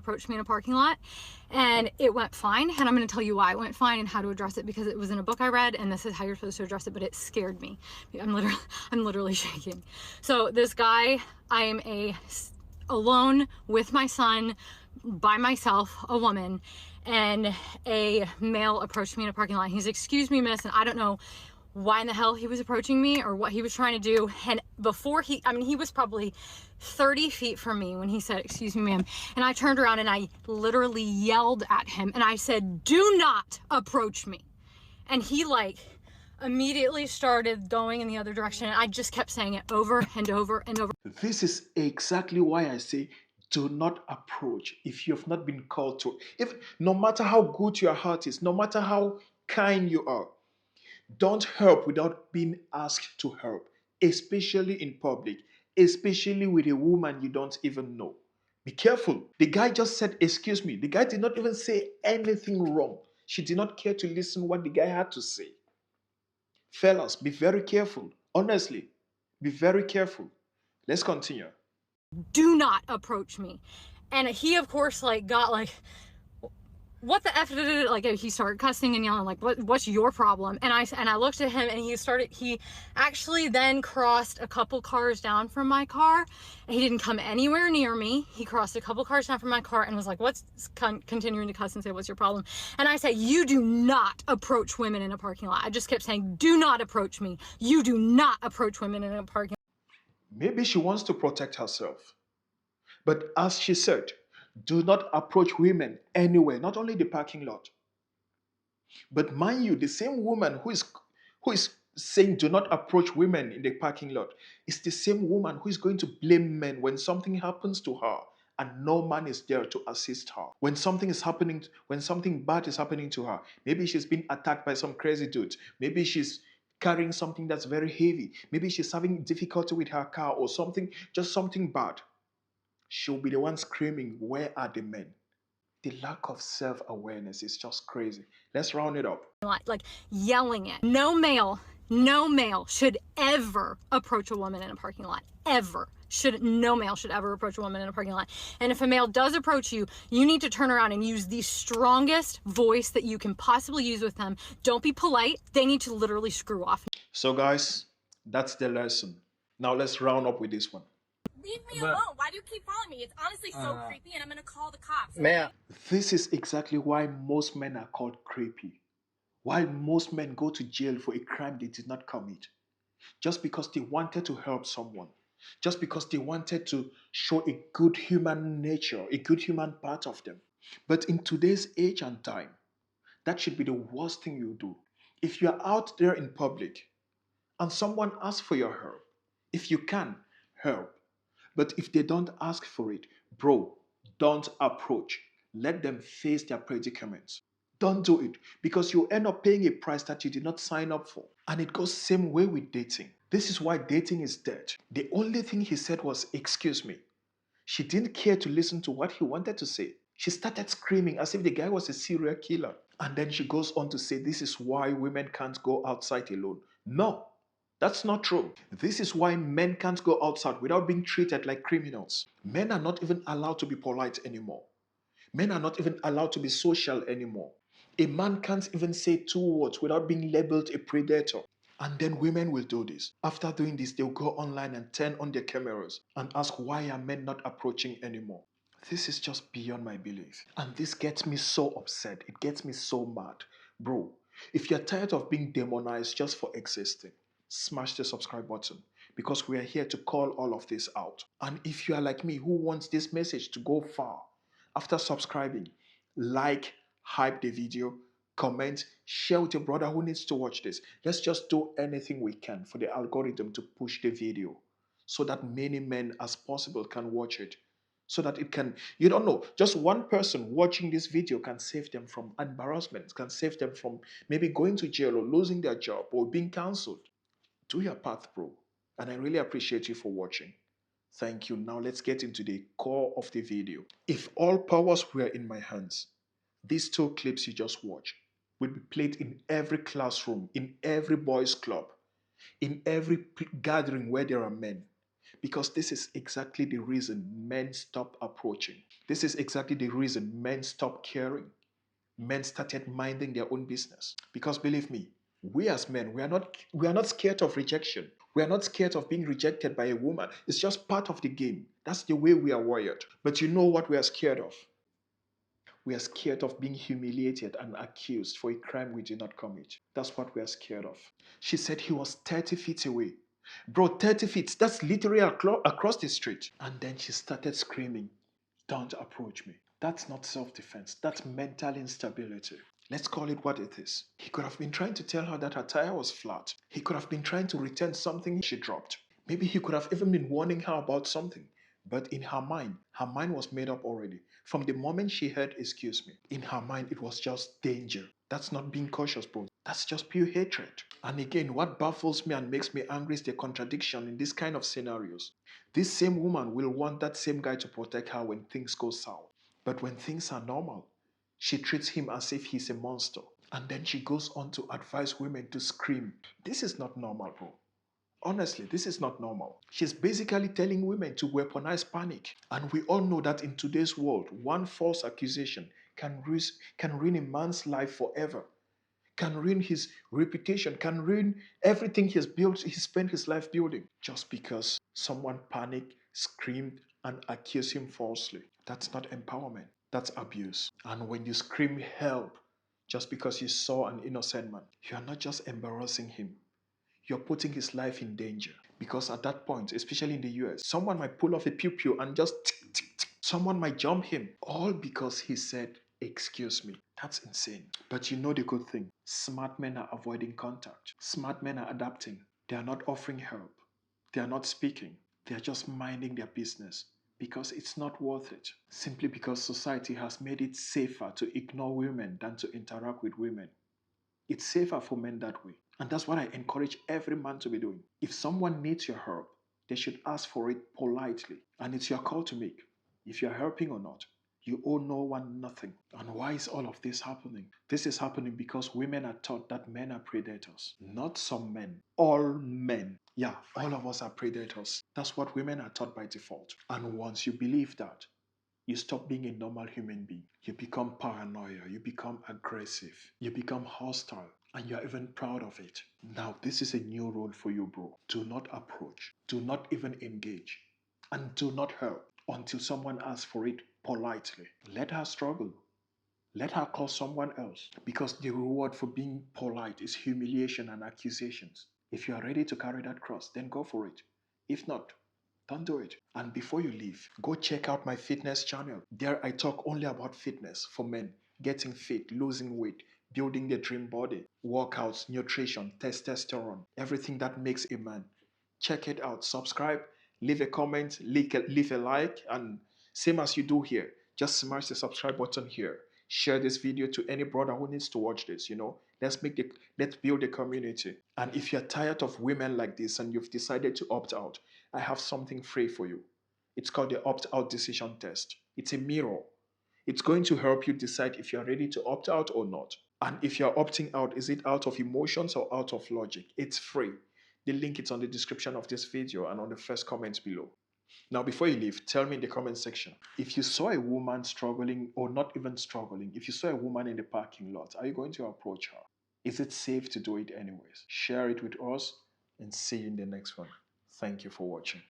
approached me in a parking lot, and it went fine. And I'm going to tell you why it went fine and how to address it, because it was in a book I read, and this is how you're supposed to address it, but it scared me. I'm literally shaking. So this guy, I am alone with my son, by myself, a woman, and a male approached me in a parking lot. He's, "Excuse me, miss," and I don't know why in the hell he was approaching me or what he was trying to do. And before he was probably 30 feet from me when he said, "Excuse me, ma'am," and I turned around and I literally yelled at him and I said, "Do not approach me." And he like immediately started going in the other direction, and I just kept saying it over and over and over. This is exactly why I say do not approach if you have not been called to. If no matter how good your heart is, no matter how kind you are, don't help without being asked to help, especially in public, especially with a woman you don't even know. Be careful. The guy just said, "Excuse me." The guy did not even say anything wrong. She did not care to listen what the guy had to say. Fellas, be very careful. Honestly, be very careful. Let's continue. "Do not approach me." And he of course like got like, "What the F?" Like he started cussing and yelling like, what's your problem? And I looked at him, and he actually then crossed a couple cars down from my car. And he didn't come anywhere near me. He crossed a couple cars down from my car and was like, continuing to cuss and say, "What's your problem?" And I said, "You do not approach women in a parking lot." I just kept saying, "Do not approach me. You do not approach women in a parking lot." Maybe she wants to protect herself. But as she said, do not approach women anywhere, not only the parking lot. But mind you, the same woman who is saying do not approach women in the parking lot is the same woman who is going to blame men when something happens to her and no man is there to assist her. When something bad is happening to her, maybe she's been attacked by some crazy dude, maybe she's carrying something that's very heavy, maybe she's having difficulty with her car or something, just something bad. She'll be the one screaming, "Where are the men?" The lack of self-awareness is just crazy. Let's round it up. Like yelling it. No male should ever approach a woman in a parking lot. Ever. No male should ever approach a woman in a parking lot. And if a male does approach you, you need to turn around and use the strongest voice that you can possibly use with them. Don't be polite. They need to literally screw off. So guys, that's the lesson. Now let's round up with this one. Leave me alone. Why do you keep following me? It's honestly so creepy, and I'm gonna call the cops. Man, This is exactly why most men are called creepy. Why most men go to jail for a crime they did not commit. Just because they wanted to help someone. Just because they wanted to show a good human nature, a good human part of them. But in today's age and time, that should be the worst thing you do. If you're out there in public and someone asks for your help, if you can, help. But if they don't ask for it, bro, don't approach. Let them face their predicaments. Don't do it because you'll end up paying a price that you did not sign up for. And it goes same way with dating. This is why dating is dead. The only thing he said was, "Excuse me." She didn't care to listen to what he wanted to say. She started screaming as if the guy was a serial killer. And then she goes on to say, "This is why women can't go outside alone." No, that's not true. This is why men can't go outside without being treated like criminals. Men are not even allowed to be polite anymore. Men are not even allowed to be social anymore. A man can't even say two words without being labeled a predator. And then women will do this. After doing this, they'll go online and turn on their cameras and ask, why are men not approaching anymore? This is just beyond my belief. And this gets me so upset. It gets me so mad. Bro, if you're tired of being demonized just for existing, smash the subscribe button because we are here to call all of this out. And if you are like me who wants this message to go far, after subscribing, like, hype the video, comment, share with your brother who needs to watch this. Let's just do anything we can for the algorithm to push the video so that many men as possible can watch it. So that it can, you don't know, just one person watching this video can save them from embarrassment, can save them from maybe going to jail or losing their job or being cancelled. Do your part, bro. And I really appreciate you for watching. Thank you. Now let's get into the core of the video. If all powers were in my hands, these two clips you just watched will be played in every classroom, in every boys' club, in every gathering where there are men. Because this is exactly the reason men stop approaching. This is exactly the reason men stop caring. Men started minding their own business. Because believe me, we as men, we are not scared of rejection. We are not scared of being rejected by a woman. It's just part of the game. That's the way we are wired. But you know what we are scared of? We are scared of being humiliated and accused for a crime we did not commit. That's what we are scared of. She said he was 30 feet away. Bro, 30 feet, that's literally across the street. And then she started screaming, "Don't approach me." That's not self defense, that's mental instability. Let's call it what it is. He could have been trying to tell her that her tire was flat. He could have been trying to return something she dropped. Maybe he could have even been warning her about something. But in her mind was made up already. From the moment she heard, "excuse me," in her mind, it was just danger. That's not being cautious, bro. That's just pure hatred. And again, what baffles me and makes me angry is the contradiction in this kind of scenarios. This same woman will want that same guy to protect her when things go south. But when things are normal, she treats him as if he's a monster. And then she goes on to advise women to scream. This is not normal, bro. Honestly, this is not normal. She's basically telling women to weaponize panic. And we all know that in today's world, one false accusation can ruin a man's life forever, can ruin his reputation, can ruin everything he spent his life building, just because someone panicked, screamed, and accused him falsely. That's not empowerment, that's abuse. And when you scream help just because you saw an innocent man, you are not just embarrassing him, you're putting his life in danger. Because at that point, especially in the US, someone might pull off a pew pew and just tick, tick, tick. Someone might jump him, all because he said, "excuse me." That's insane. But you know the good thing: smart men are avoiding contact, smart men are adapting. They are not offering help, they are not speaking, they are just minding their business. Because it's not worth it. Simply because society has made it safer to ignore women than to interact with women. It's safer for men that way. And that's what I encourage every man to be doing. If someone needs your help, they should ask for it politely. And it's your call to make. If you're helping or not, you owe no one nothing. And why is all of this happening? This is happening because women are taught that men are predators. Not some men, all men. Yeah, all of us are predators. That's what women are taught by default. And once you believe that, you stop being a normal human being. You become paranoia, you become aggressive, you become hostile, and you're even proud of it. Now, this is a new rule for you, bro. Do not approach, do not even engage, and do not help until someone asks for it politely. Let her struggle. Let her call someone else, because the reward for being polite is humiliation and accusations. If you are ready to carry that cross, then go for it. If not, don't do it. And before you leave, go check out my fitness channel. There I talk only about fitness for men, getting fit, losing weight, building the dream body, workouts, nutrition, testosterone, everything that makes a man. Check it out. Subscribe, leave a comment, leave a like, and same as you do here, just smash the subscribe button here. Share this video to any brother who needs to watch this. Let's build a community. And if you're tired of women like this and you've decided to opt out, I have something free for you. It's called the opt out decision test. It's a mirror. It's going to help you decide if you're ready to opt out or not. And if you're opting out, is it out of emotions or out of logic? It's free. The link is on the description of this video and on the first comment below. Now, before you leave, tell me in the comment section, if you saw a woman struggling, or not even struggling, if you saw a woman in the parking lot, are you going to approach her? Is it safe to do it anyways? Share it with us and see you in the next one. Thank you for watching.